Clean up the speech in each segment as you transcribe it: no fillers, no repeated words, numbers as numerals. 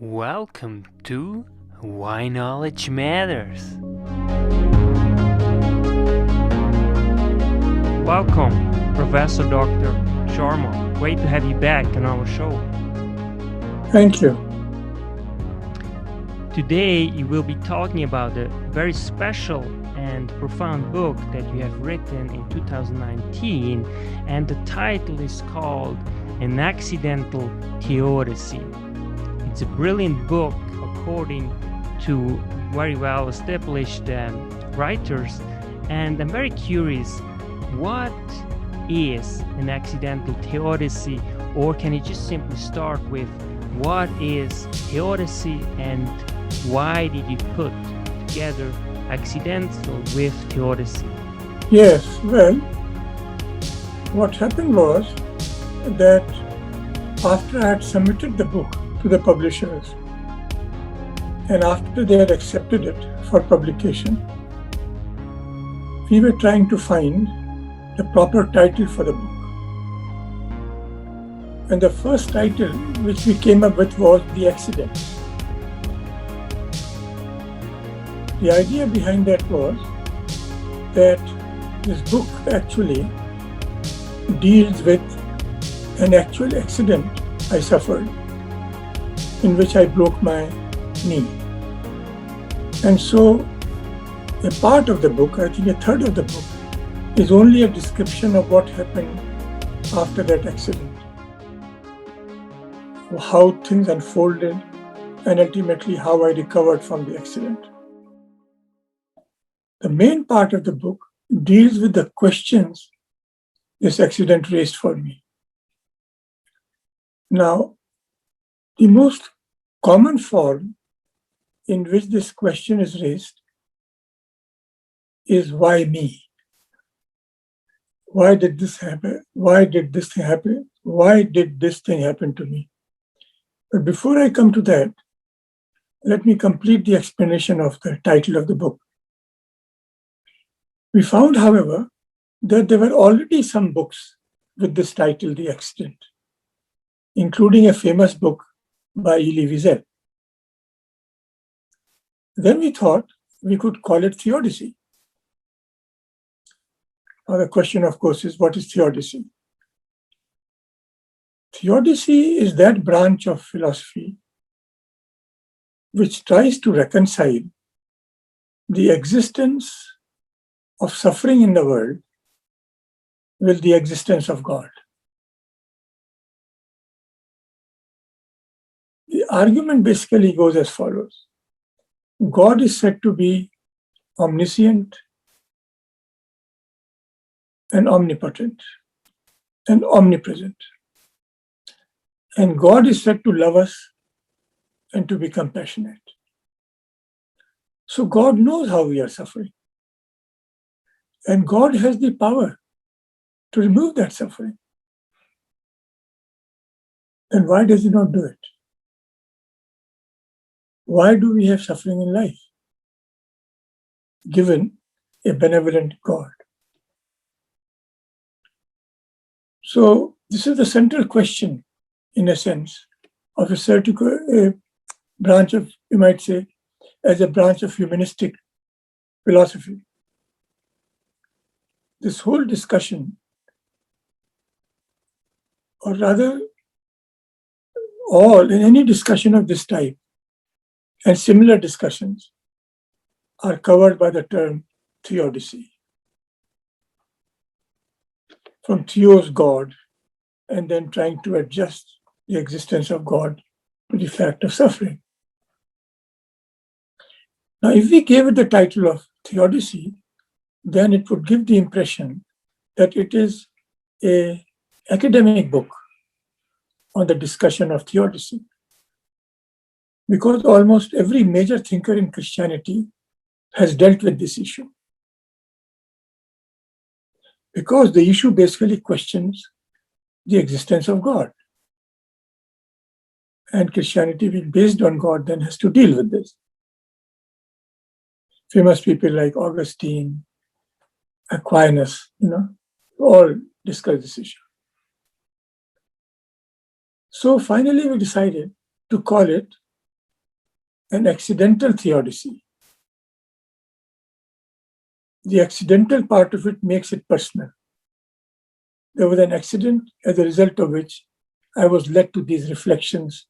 Welcome to Why Knowledge Matters. Welcome, Professor Dr. Sharma. Great to have you back on our show. Thank you. Today, you will be talking about a very special and profound book that you have written in 2019, and the title is called An Accidental Theodicy. It's a brilliant book according to very well established writers, and I'm very curious, what is an accidental theodicy, or can you just simply start with what is theodicy and why did you put together accidental with theodicy? Yes, well, what happened was that after I had submitted the book to the publishers, and after they had accepted it for publication, we were trying to find the proper title for the book. And the first title which we came up with was The Accident. The idea behind that was that this book actually deals with an actual accident I suffered, in which I broke my knee. And so a part of the book, I think a third of the book, is only a description of what happened after that accident, how things unfolded, and ultimately how I recovered from the accident. The main part of the book deals with the questions this accident raised for me. Now, the most common form in which this question is raised is why me? Why did this happen? Why did this thing happen? Why did this thing happen to me? But before I come to that, let me complete the explanation of the title of the book. We found, however, that there were already some books with this title, The Accident, including a famous book by Elie Wiesel. Then we thought we could call it Theodicy. Now the question, of course, is what is theodicy? Theodicy is that branch of philosophy which tries to reconcile the existence of suffering in the world with the existence of God. The argument basically goes as follows. God is said to be omniscient and omnipotent and omnipresent. And God is said to love us and to be compassionate. So God knows how we are suffering. And God has the power to remove that suffering. Then why does He not do it? Why do we have suffering in life, given a benevolent God? So this is the central question, in a sense, of a branch of, you might say, as a branch of humanistic philosophy. This whole discussion, or rather, in any discussion of this type, and similar discussions are covered by the term theodicy. From theos, God, and then trying to adjust the existence of God to the fact of suffering. Now, if we gave it the title of theodicy, then it would give the impression that it is an academic book on the discussion of theodicy. Because almost every major thinker in Christianity has dealt with this issue. Because the issue basically questions the existence of God. And Christianity, being based on God, then has to deal with this. Famous people like Augustine, Aquinas, all discuss this issue. So finally we decided to call it an accidental theodicy. The accidental part of it makes it personal. There was an accident as a result of which I was led to these reflections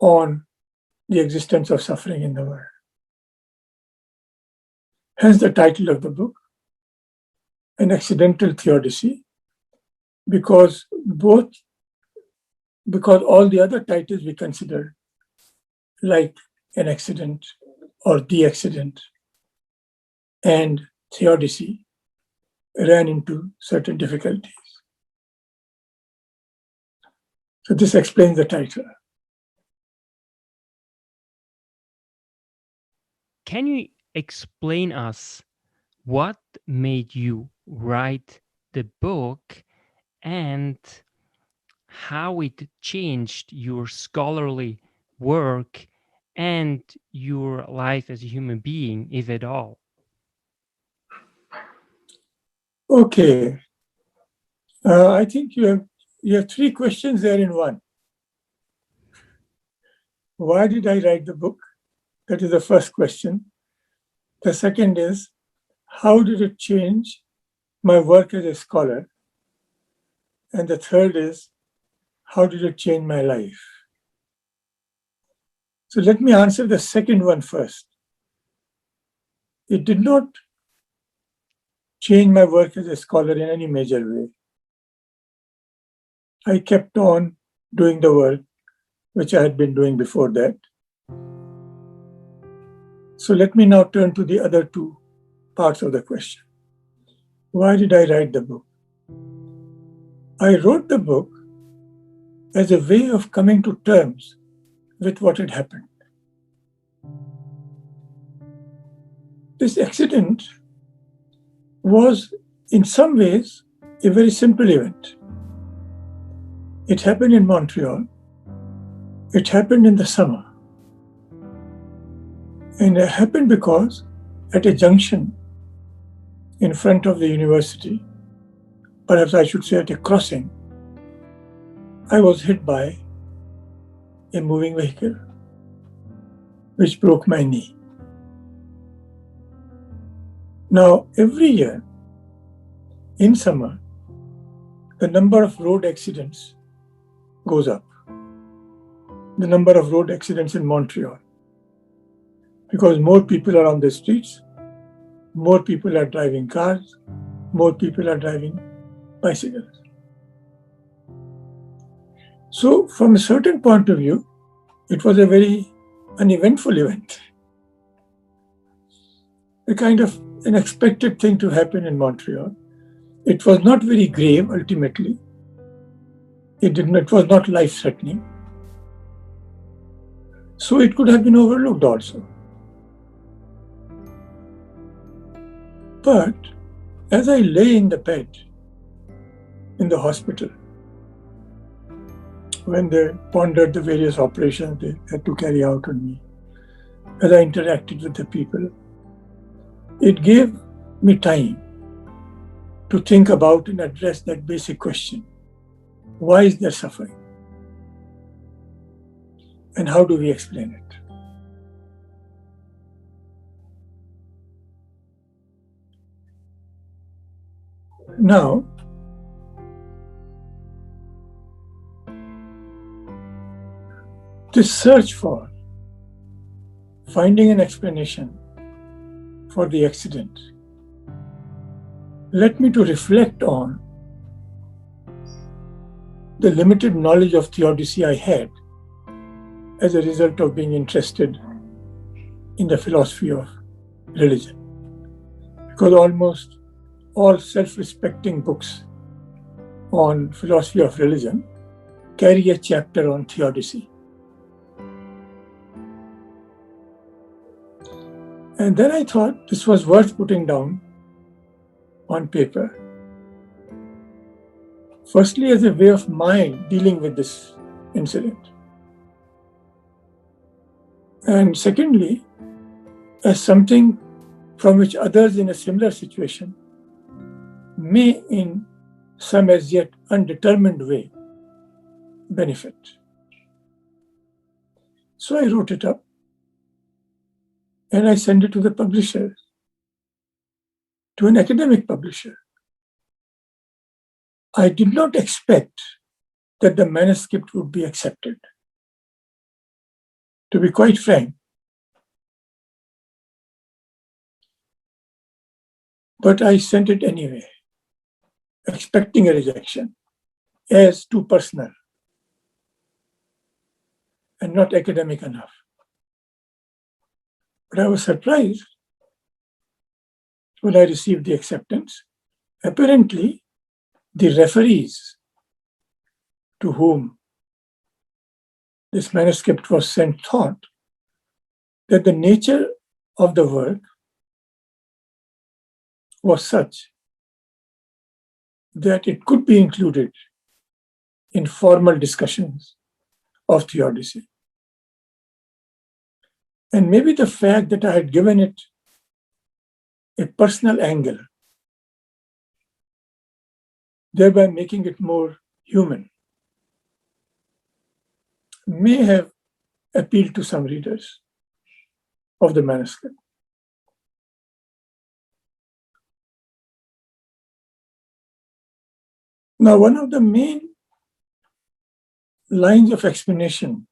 on the existence of suffering in the world. Hence the title of the book, An Accidental Theodicy, because all the other titles we considered, like An Accident or The Accident and Theodicy, ran into certain difficulties. So this explains the title. Can you explain us what made you write the book and how it changed your scholarly work and your life as a human being, if at all? Okay. I think you have three questions there in one. Why did I write the book? That is the first question. The second is, how did it change my work as a scholar? And the third is, how did it change my life? So let me answer the second one first. It did not change my work as a scholar in any major way. I kept on doing the work which I had been doing before that. So let me now turn to the other two parts of the question. Why did I write the book? I wrote the book as a way of coming to terms with what had happened. This accident was, in some ways, a very simple event. It happened in Montreal. It happened in the summer. And it happened because at a junction in front of the university, perhaps I should say at a crossing, I was hit by a moving vehicle, which broke my knee. Now, every year in summer, the number of road accidents goes up. The number of road accidents in Montreal. Because more people are on the streets, more people are driving cars, more people are driving bicycles. So, from a certain point of view, it was a very uneventful event. A kind of an expected thing to happen in Montreal. It was not very grave ultimately. It was not life-threatening. So it could have been overlooked also. But as I lay in the bed in the hospital, when they pondered the various operations they had to carry out on me, as I interacted with the people, it gave me time to think about and address that basic question. Why is there suffering? And how do we explain it? Now, this search for finding an explanation for the accident led me to reflect on the limited knowledge of theodicy I had as a result of being interested in the philosophy of religion. Because almost all self-respecting books on philosophy of religion carry a chapter on theodicy. And then I thought this was worth putting down on paper. Firstly, as a way of my dealing with this incident. And secondly, as something from which others in a similar situation may, in some as yet undetermined way, benefit. So I wrote it up and I sent it to the publisher, to an academic publisher. I did not expect that the manuscript would be accepted. To be quite frank, but I sent it anyway, expecting a rejection as too personal and not academic enough. But I was surprised when I received the acceptance. Apparently, the referees to whom this manuscript was sent thought that the nature of the work was such that it could be included in formal discussions of theodicy. And maybe the fact that I had given it a personal angle, thereby making it more human, may have appealed to some readers of the manuscript. Now, one of the main lines of explanation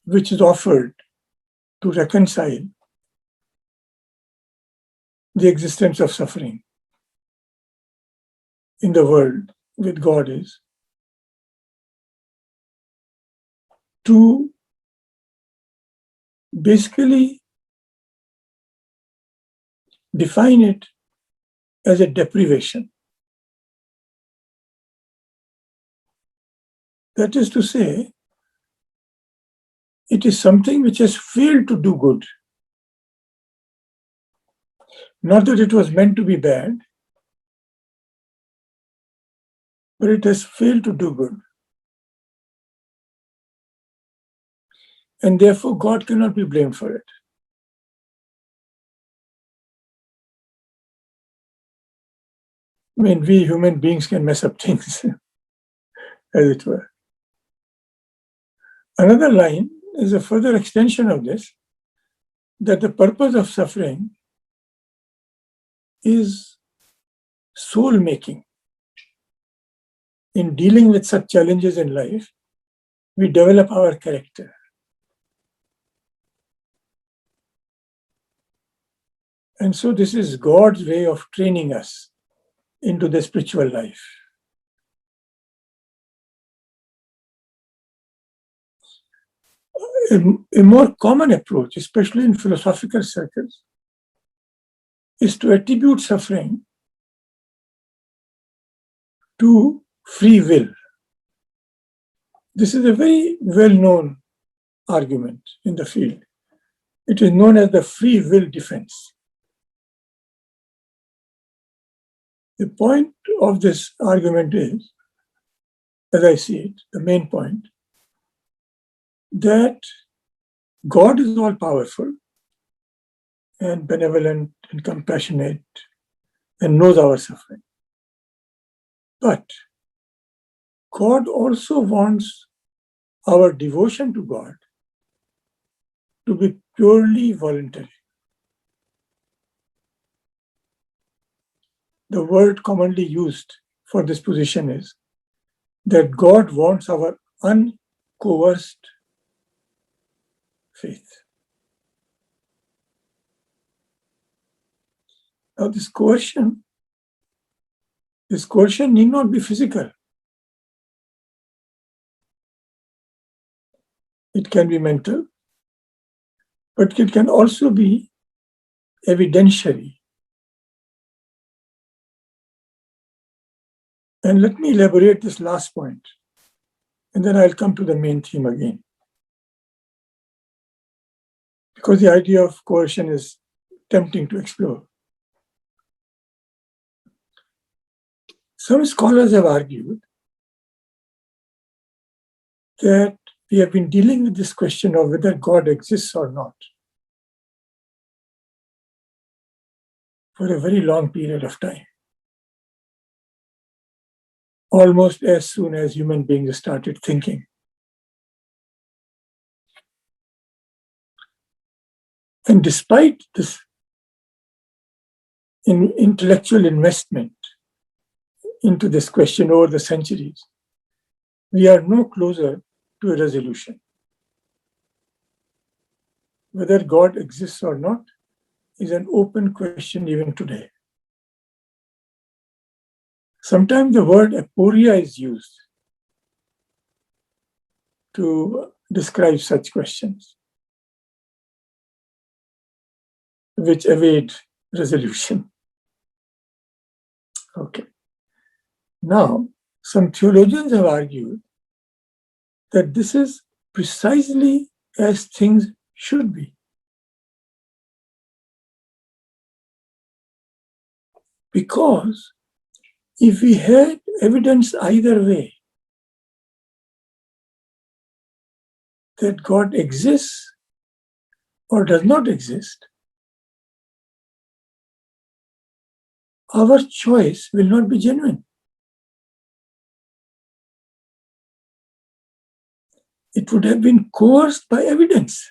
which is offered to reconcile the existence of suffering in the world with God is to basically define it as a deprivation. That is to say, it is something which has failed to do good. Not that it was meant to be bad, but it has failed to do good. And therefore, God cannot be blamed for it. I mean, we human beings can mess up things, as it were. Another line is a further extension of this, that the purpose of suffering is soul-making. In dealing with such challenges in life, we develop our character. And so this is God's way of training us into the spiritual life. A more common approach, especially in philosophical circles, is to attribute suffering to free will. This is a very well-known argument in the field. It is known as the free will defense. The point of this argument is, as I see it, the main point, that God is all-powerful and benevolent and compassionate and knows our suffering. But God also wants our devotion to God to be purely voluntary. The word commonly used for this position is that God wants our uncoerced faith. Now, this coercion need not be physical. It can be mental, but it can also be evidentiary. And let me elaborate this last point, and then I'll come to the main theme again. Because the idea of coercion is tempting to explore. Some scholars have argued that we have been dealing with this question of whether God exists or not for a very long period of time. Almost as soon as human beings started thinking. And despite this intellectual investment into this question over the centuries, we are no closer to a resolution. Whether God exists or not is an open question even today. Sometimes the word aporia is used to describe such questions, which evade resolution. Okay. Now, some theologians have argued that this is precisely as things should be. Because if we had evidence either way, that God exists or does not exist, our choice will not be genuine. It would have been coerced by evidence.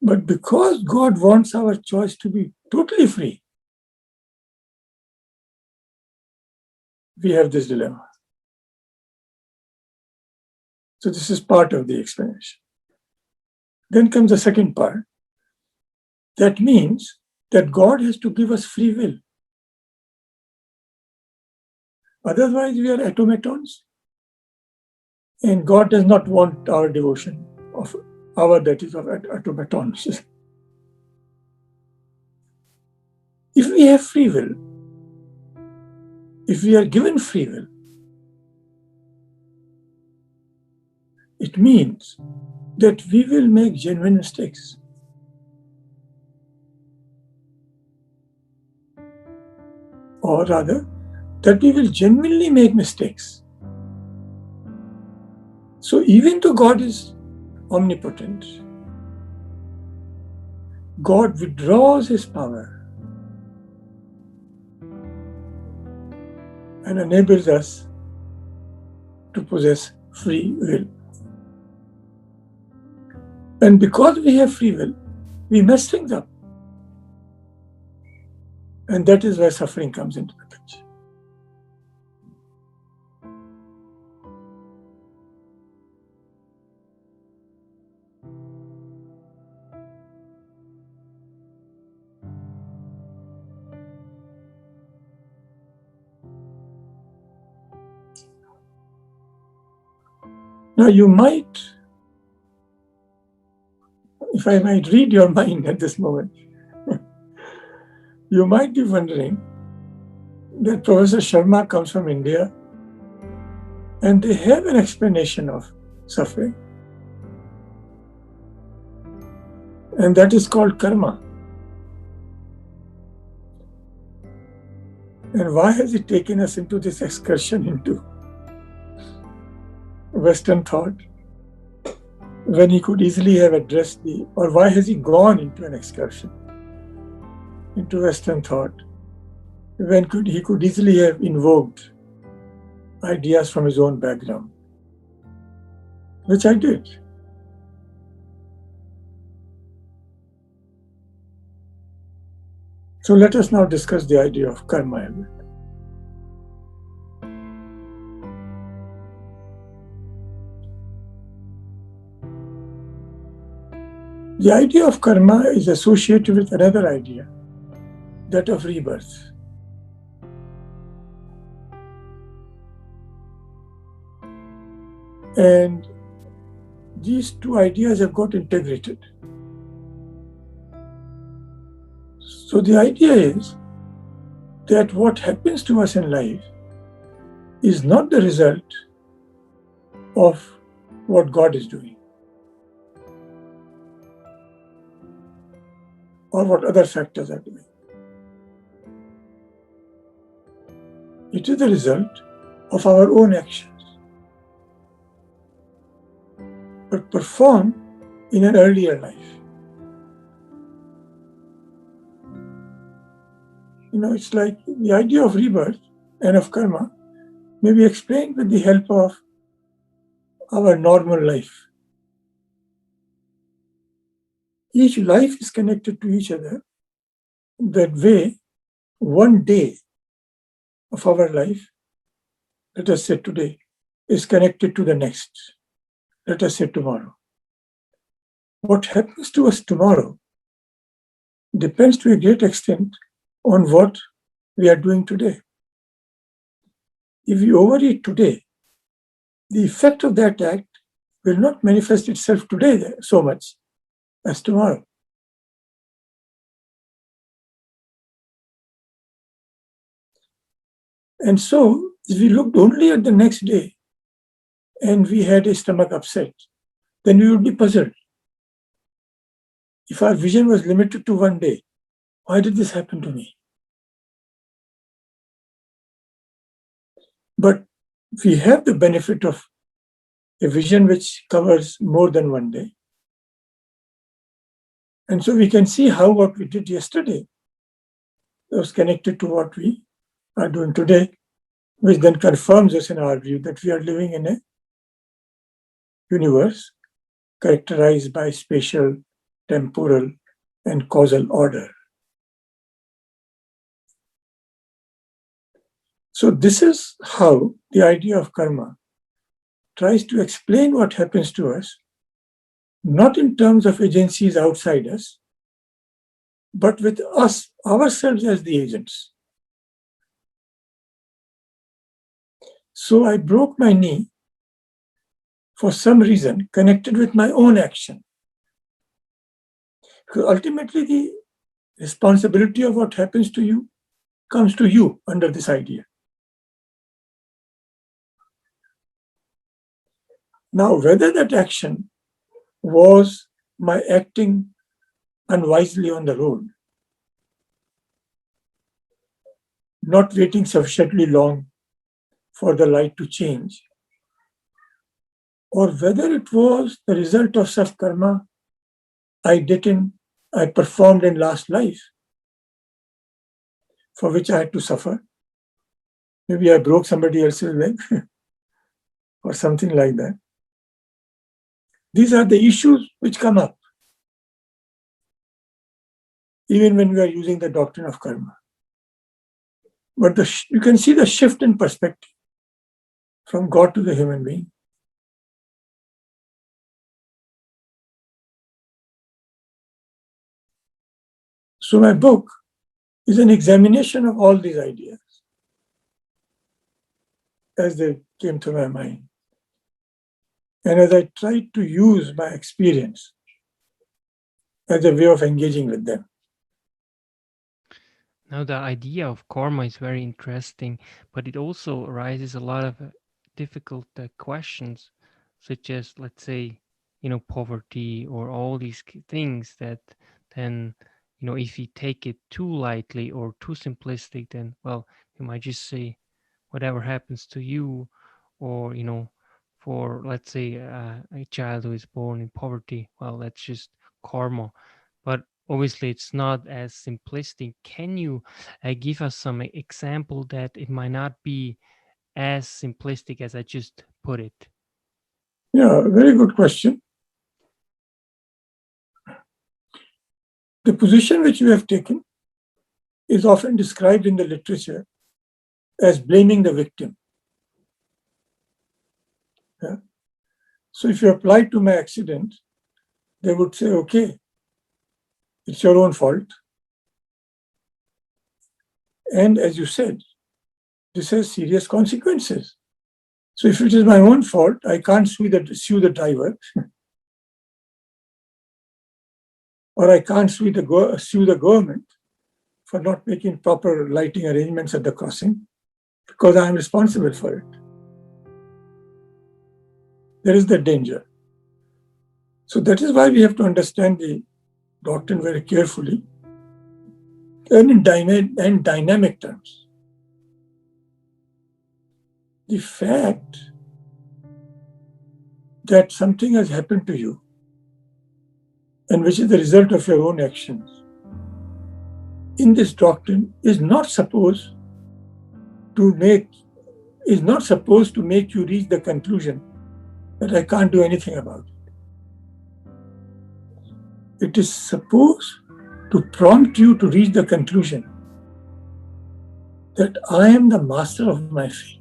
But because God wants our choice to be totally free, we have this dilemma. So this is part of the explanation. Then comes the second part. That means that God has to give us free will. Otherwise, we are automatons. And God does not want our devotion of automatons. If we have free will, if we are given free will, it means that we will make genuine mistakes. Or rather, that we will genuinely make mistakes. So even though God is omnipotent, God withdraws his power and enables us to possess free will. And because we have free will, we mess things up. And that is where suffering comes into the picture. Now you might, if I might read your mind at this moment, you might be wondering that Professor Sharma comes from India and they have an explanation of suffering. And that is called karma. And why has it taken us into this excursion into Western thought when he could easily have addressed or why has he gone into an excursion into Western thought when he could easily have invoked ideas from his own background, which I did. So let us now discuss the idea of karma a bit. The idea of karma is associated with another idea, that of rebirth. And these two ideas have got integrated. So the idea is that what happens to us in life is not the result of what God is doing or what other factors are doing. It is the result of our own actions, but performed in an earlier life. It's like the idea of rebirth and of karma may be explained with the help of our normal life. Each life is connected to each other. That way, one day of our life, let us say today, is connected to the next. Let us say tomorrow. What happens to us tomorrow depends to a great extent on what we are doing today. If we overeat today, the effect of that act will not manifest itself today so much as tomorrow. And so, if we looked only at the next day and we had a stomach upset, then we would be puzzled. If our vision was limited to one day, why did this happen to me? But we have the benefit of a vision which covers more than one day. And so we can see how what we did yesterday was connected to what we are doing today, which then confirms us in our view that we are living in a universe characterized by spatial, temporal, and causal order. So this is how the idea of karma tries to explain what happens to us, not in terms of agencies outside us, but with us, ourselves as the agents. So I broke my knee for some reason connected with my own action. Because ultimately the responsibility of what happens to you comes to you under this idea. Now, whether that action was my acting unwisely on the road, not waiting sufficiently long for the light to change, or whether it was the result of such karma I performed in last life, for which I had to suffer. Maybe I broke somebody else's leg or something like that. These are the issues which come up, even when we are using the doctrine of karma. But you can see the shift in perspective from God to the human being. So my book is an examination of all these ideas as they came to my mind. And as I tried to use my experience as a way of engaging with them. Now, the idea of karma is very interesting, but it also raises a lot of difficult questions, such as, let's say, poverty or all these things that then, if you take it too lightly or too simplistic, then, well, you might just say whatever happens to you, or, for, let's say, a child who is born in poverty, well, that's just karma. But obviously it's not as simplistic. Can you give us some example that it might not be as simplistic as I just put it? Yeah, very good question. The position which you have taken is often described in the literature as blaming the victim. Yeah? So if you apply to my accident, they would say, okay, it's your own fault. And as you said, this has serious consequences. So if it is my own fault, I can't sue the driver, or I can't sue the government for not making proper lighting arrangements at the crossing, because I am responsible for it. There is the danger. So that is why we have to understand the doctrine very carefully and in dynamic terms. The fact that something has happened to you and which is the result of your own actions in this doctrine is not supposed to make you reach the conclusion that I can't do anything about it. It is supposed to prompt you to reach the conclusion that I am the master of my fate.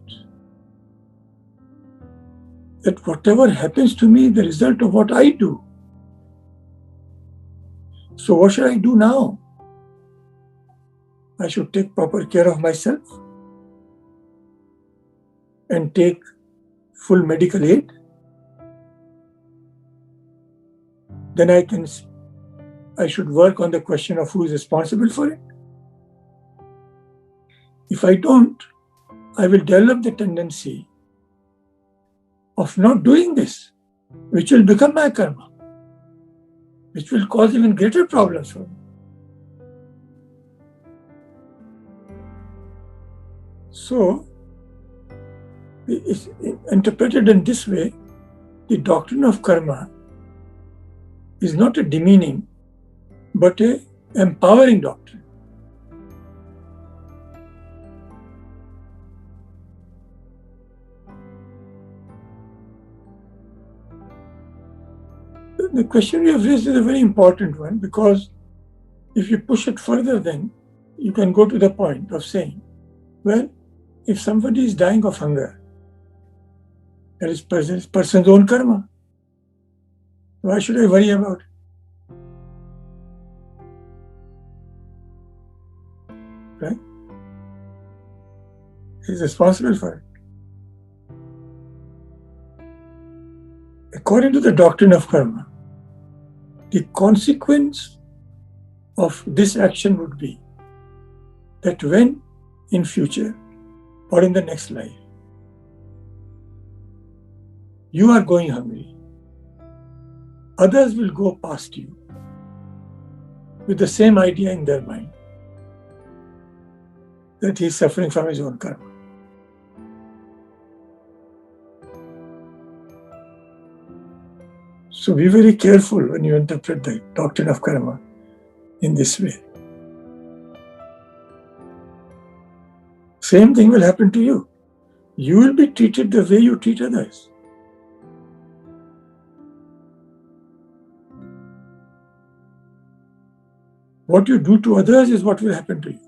That whatever happens to me is the result of what I do. So what should I do now? I should take proper care of myself and take full medical aid. Then I should work on the question of who is responsible for it. If I don't, I will develop the tendency of not doing this, which will become my karma, which will cause even greater problems for me. So, it's interpreted in this way, the doctrine of karma is not a demeaning, but an empowering doctrine. The question you have raised is a very important one, because if you push it further, then you can go to the point of saying, well, if somebody is dying of hunger, that is person's own karma. Why should I worry about it? Right? He's responsible for it. According to the doctrine of karma, the consequence of this action would be that when in future or in the next life you are going hungry, others will go past you with the same idea in their mind that he is suffering from his own karma. So be very careful when you interpret the doctrine of karma in this way. Same thing will happen to you. You will be treated the way you treat others. What you do to others is what will happen to you.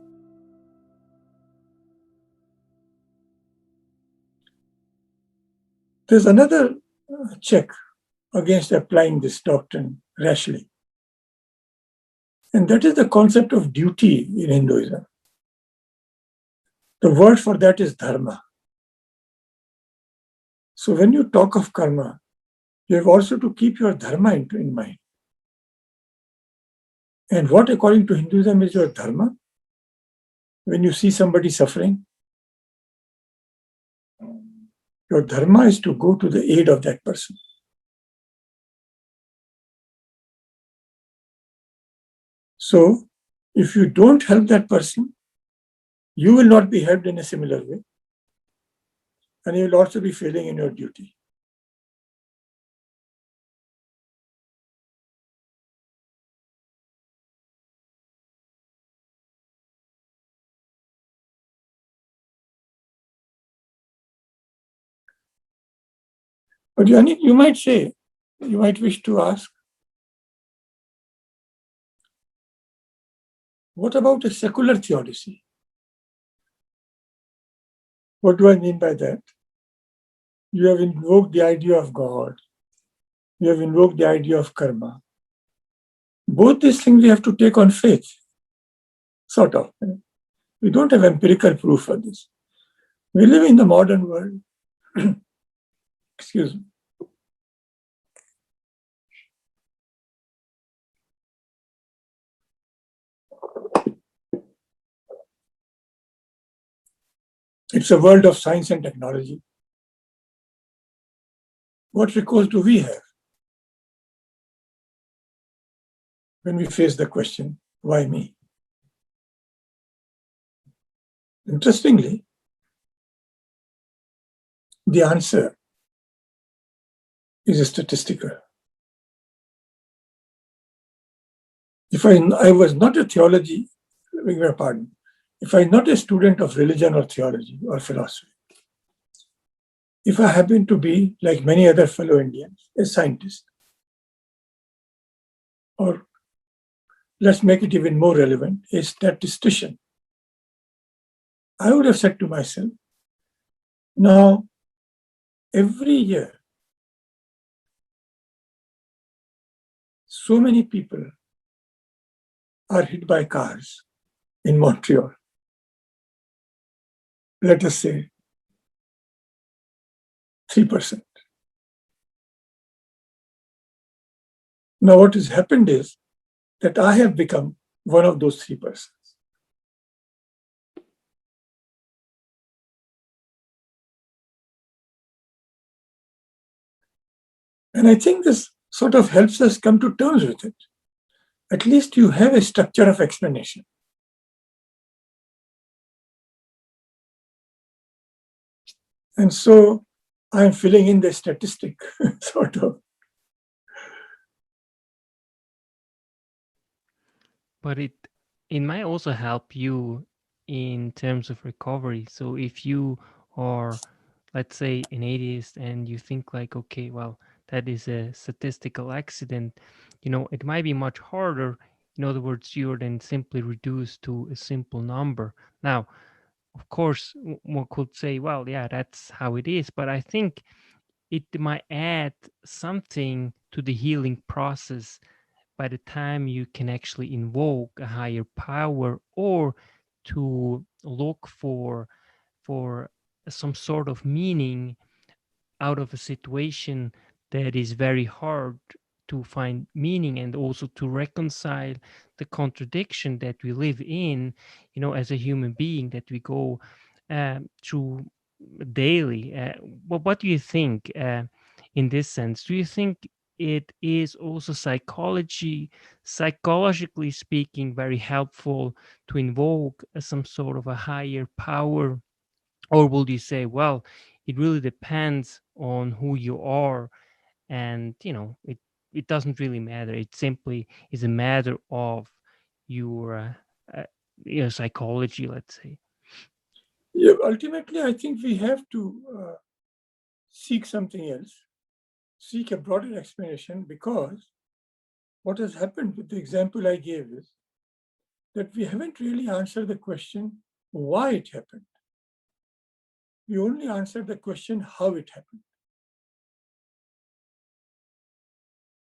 There's another check against applying this doctrine rashly. And that is the concept of duty in Hinduism. The word for that is dharma. So when you talk of karma, you have also to keep your dharma in mind. And what, according to Hinduism, is your dharma? When you see somebody suffering, your dharma is to go to the aid of that person. So, if you don't help that person, you will not be helped in a similar way. And you will also be failing in your duty. But Yannick, you might say, you might wish to ask, what about a secular theodicy? What do I mean by that? You have invoked the idea of God. You have invoked the idea of karma. Both these things we have to take on faith, sort of. We don't have empirical proof for this. We live in the modern world. Excuse me. It's a world of science and technology. What recourse do we have when we face the question, why me? Interestingly, the answer is statistical. If I was not a theology, beg your pardon, if I'm not a student of religion or theology or philosophy, if I happen to be, like many other fellow Indians, a scientist, or let's make it even more relevant, a statistician, I would have said to myself, now, every year, so many people are hit by cars in Montreal. Let us say 3%. Now, what has happened is that I have become one of those 3%. And I think this sort of helps us come to terms with it. At least you have a structure of explanation. And so I'm filling in the statistic, sort of. But it might also help you in terms of recovery. So if you are, let's say, an atheist and you think like, okay, well, that is a statistical accident, it might be much harder. In other words, you're then simply reduced to a simple number. Now, of course, one could say, well, yeah, that's how it is. But I think it might add something to the healing process by the time you can actually invoke a higher power, or to look for some sort of meaning out of a situation that is very hard to find meaning, and also to reconcile the contradiction that we live in, as a human being, that we go through daily. What do you think in this sense? Do you think it is also psychologically speaking, very helpful to invoke some sort of a higher power? Or would you say, well, it really depends on who you are, and it doesn't really matter. It simply is a matter of your psychology, let's say. Yeah, ultimately, I think we have to seek something else, seek a broader explanation, because what has happened with the example I gave is that we haven't really answered the question why it happened. We only answered the question how it happened.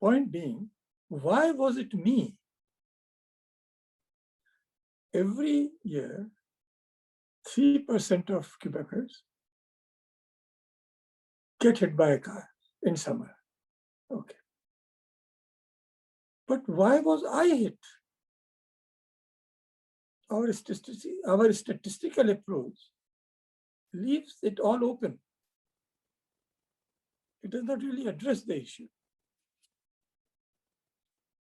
Point being, why was it me? Every year, 3% of Quebecers get hit by a car in summer. Okay. But why was I hit? Our statistical approach leaves it all open. It does not really address the issue.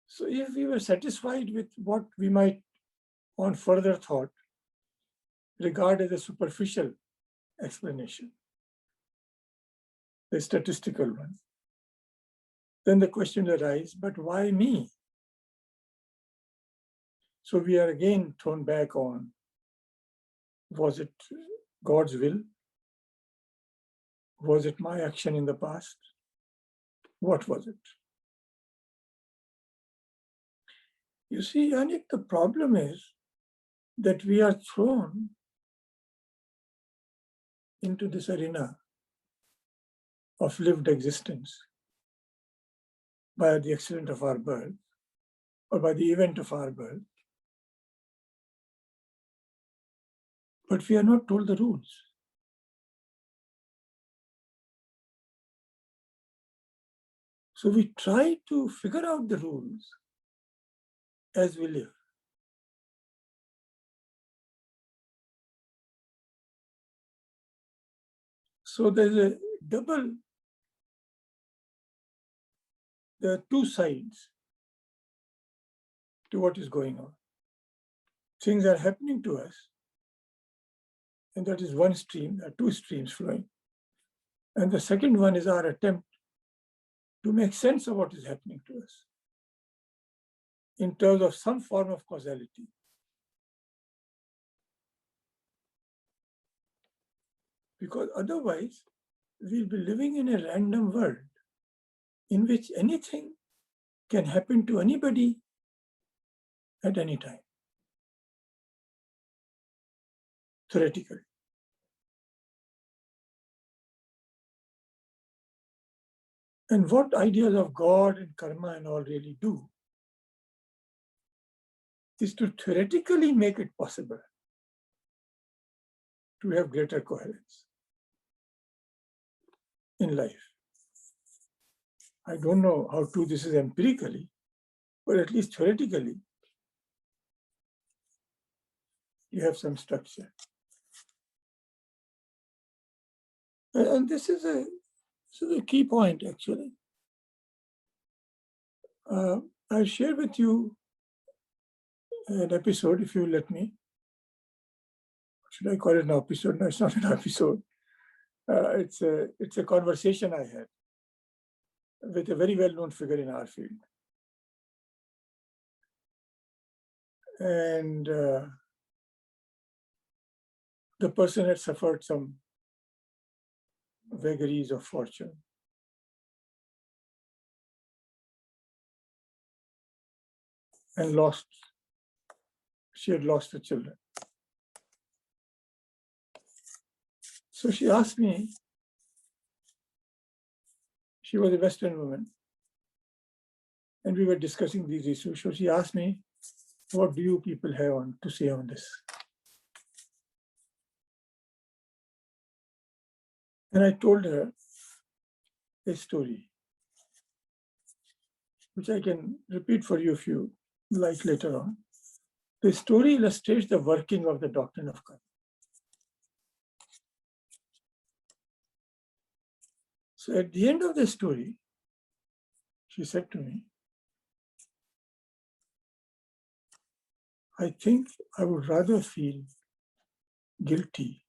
So if we were satisfied with what we might, on further thought, regard as a superficial explanation, the statistical one, then the question arises, but why me? So we are again thrown back on, was it God's will? Was it my action in the past? What was it? You see, Anik, the problem is that we are thrown into this arena of lived existence by the accident of our birth, or by the event of our birth. But we are not told the rules. So we try to figure out the rules as we live. So there are two sides to what is going on. Things are happening to us, and that is one stream. There are two streams flowing. And the second one is our attempt to make sense of what is happening to us in terms of some form of causality. Because otherwise, we'll be living in a random world in which anything can happen to anybody at any time, theoretically. And what ideas of God and karma and all really do is to theoretically make it possible to have greater coherence in life. I don't know how true this is empirically, but at least theoretically, you have some structure. And this is a key point, actually. I'll share with you an episode, if you let me. Should I call it an episode? No, it's not an episode. It's a conversation I had with a very well-known figure in our field. And the person had suffered some vagaries of fortune. And she had lost her children. So she asked me, she was a Western woman, and we were discussing these issues. So she asked me, what do you people have to say on this? And I told her a story, which I can repeat for you if you like later on. The story illustrates the working of the doctrine of karma. So at the end of the story, she said to me, I think I would rather feel guilty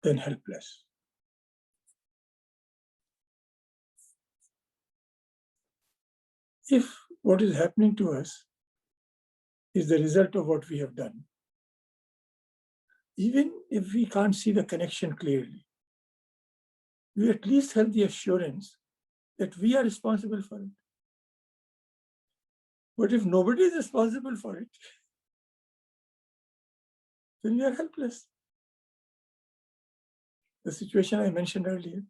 than helpless. If what is happening to us is the result of what we have done, even if we can't see the connection clearly, we at least have the assurance that we are responsible for it. But if nobody is responsible for it, then we are helpless. The situation I mentioned earlier,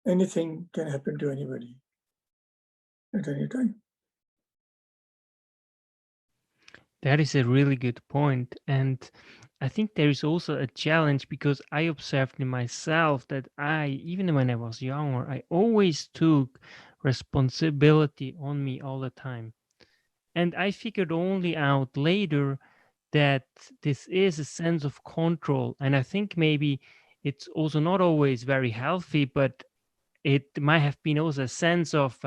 anything can happen to anybody at any time. That is a really good point. And I think there is also a challenge because I observed in myself that even when I was younger, I always took responsibility on me all the time. And I figured only out later that this is a sense of control. And I think maybe it's also not always very healthy, but it might have been also a sense of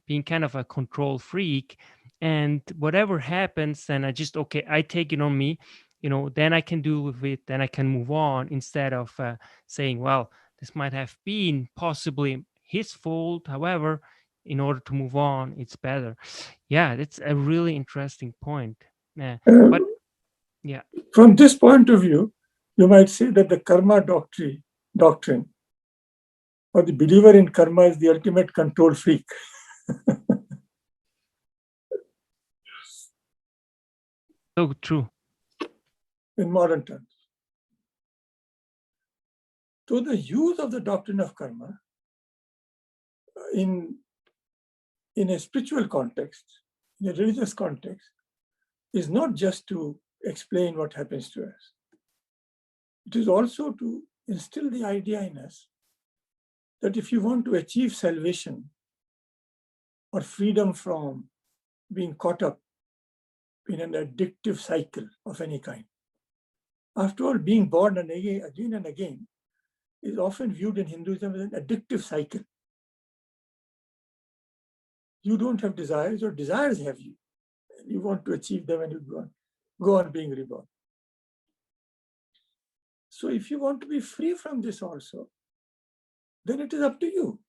being kind of a control freak. And whatever happens, then I take it on me, then I can do with it, then I can move on instead of saying, well, this might have been possibly his fault. However, in order to move on, it's better. Yeah, that's a really interesting point. But yeah. From this point of view, you might say that the karma doctrine or the believer in karma is the ultimate control freak. So true. In modern terms. So the use of the doctrine of karma in a spiritual context, in a religious context, is not just to explain what happens to us. It is also to instill the idea in us that if you want to achieve salvation or freedom from being caught up in an addictive cycle of any kind, after all, being born again and again is often viewed in Hinduism as an addictive cycle. You don't have desires, or desires have you. You want to achieve them and you go on being reborn. So if you want to be free from this also, then it is up to you.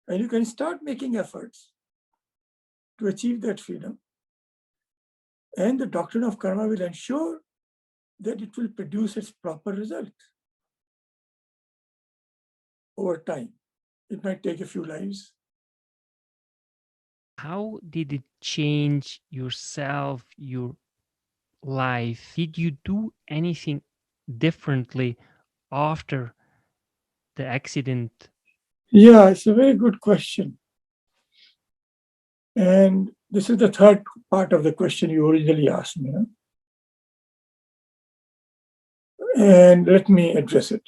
And you can start making efforts to achieve that freedom. And the doctrine of karma will ensure that it will produce its proper result. over time. It might take a few lives. How did it change yourself, your life? Did you do anything differently after the accident? Yeah, it's a very good question. And this is the third part of the question you originally asked me. Huh? And let me address it.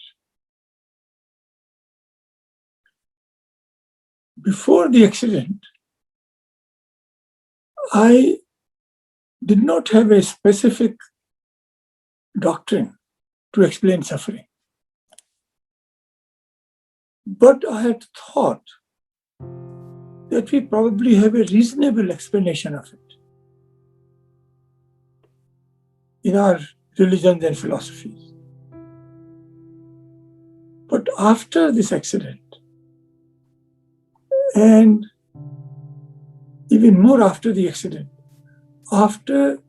Before the accident, I did not have a specific doctrine to explain suffering. But I had thought that we probably have a reasonable explanation of it in our religions and philosophies. But after this accident, and even more after the accident, after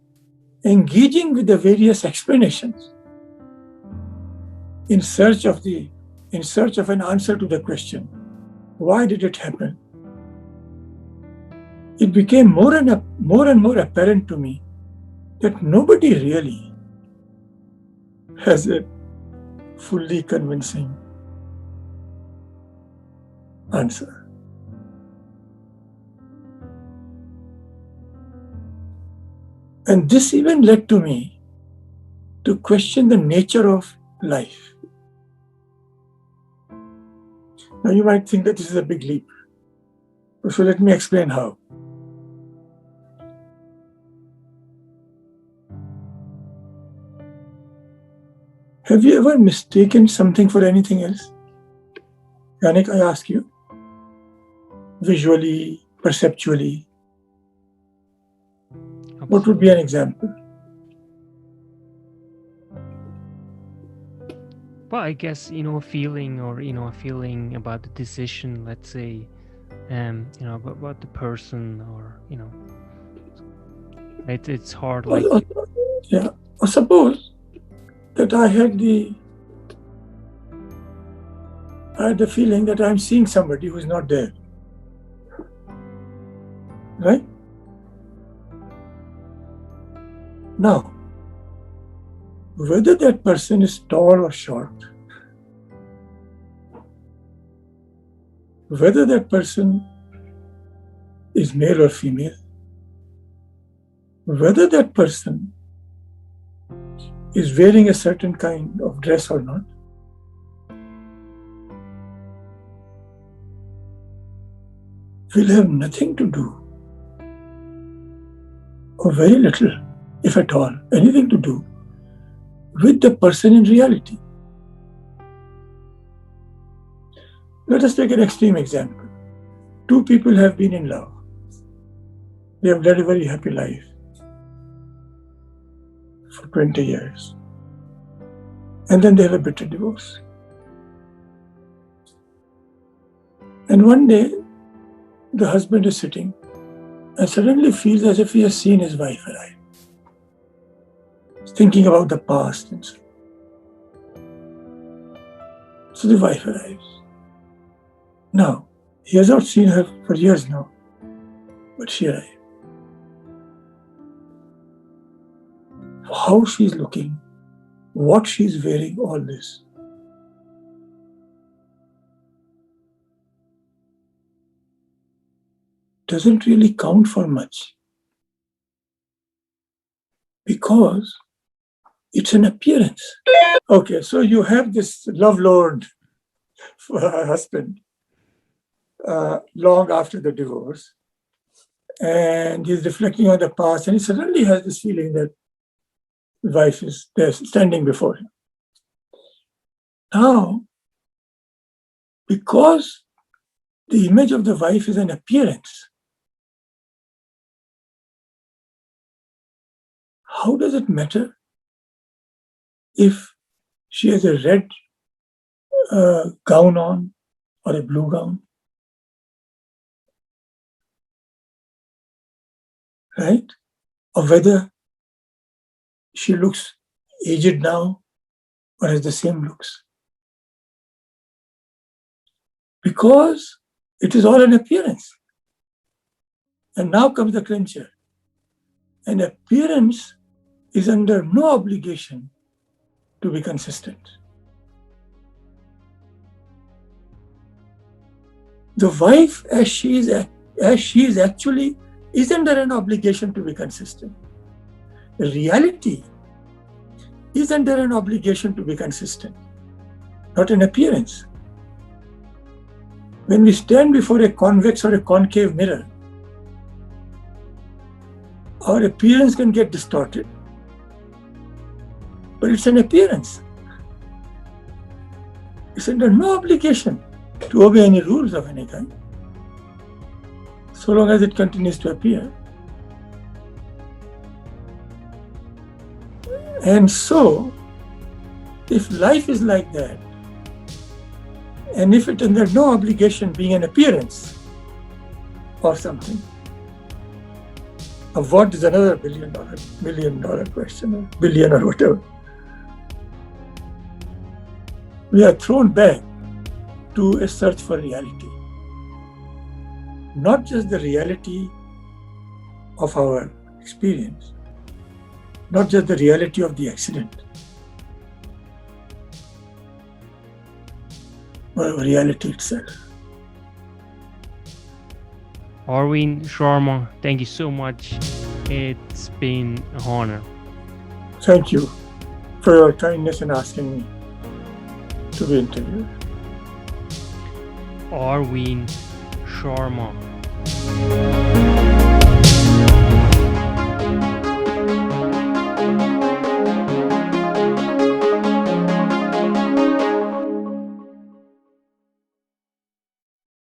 engaging with the various explanations in search of an answer to the question, why did it happen? It became more and more apparent to me that nobody really has a fully convincing answer. And this even led to me to question the nature of life. Now you might think that this is a big leap. So let me explain how. Have you ever mistaken something for anything else? Yannick, I ask you. Visually, perceptually. Absolutely. What would be an example? Well, I guess, a feeling, or, a feeling about the decision, let's say, about the person, or, it's hard. Like, yeah. Or suppose that I had the feeling that I'm seeing somebody who's not there. Right? Now, whether that person is tall or short, whether that person is male or female, whether that person is wearing a certain kind of dress or not, will have nothing to do, or very little, if at all, anything to do with the person in reality. Let us take an extreme example. Two people have been in love. They have led a very happy life for 20 years. And then they have a bitter divorce. And one day, the husband is sitting and suddenly feels as if he has seen his wife arrive. He's thinking about the past and so. So the wife arrives. Now, he has not seen her for years now, but she arrived. How she's looking, what she's wearing, all this. Doesn't really count for much, because it's an appearance. Okay, so you have this lovelorn husband long after the divorce, and he's reflecting on the past, and he suddenly has this feeling that his wife is there standing before him. Now, because the image of the wife is an appearance, how does it matter if she has a red gown on or a blue gown? Right? Or whether she looks aged now or has the same looks. because it is all an appearance. And now comes the clincher. An appearance is under no obligation to be consistent. The wife, as she is actually, is under an obligation to be consistent. The reality is under an obligation to be consistent, not an appearance. When we stand before a convex or a concave mirror, our appearance can get distorted, but it's an appearance. It's under no obligation to obey any rules of any kind, so long as it continues to appear. And so, if life is like that, and if it under no obligation being an appearance of something, of what is another $1 billion question, or billion or whatever, we are thrown back to a search for reality. Not just the reality of our experience, not just the reality of the accident, but reality itself. Arvind Sharma, thank you so much. It's been an honor. Thank you for your kindness in asking me to be interviewed. Arvind Sharma.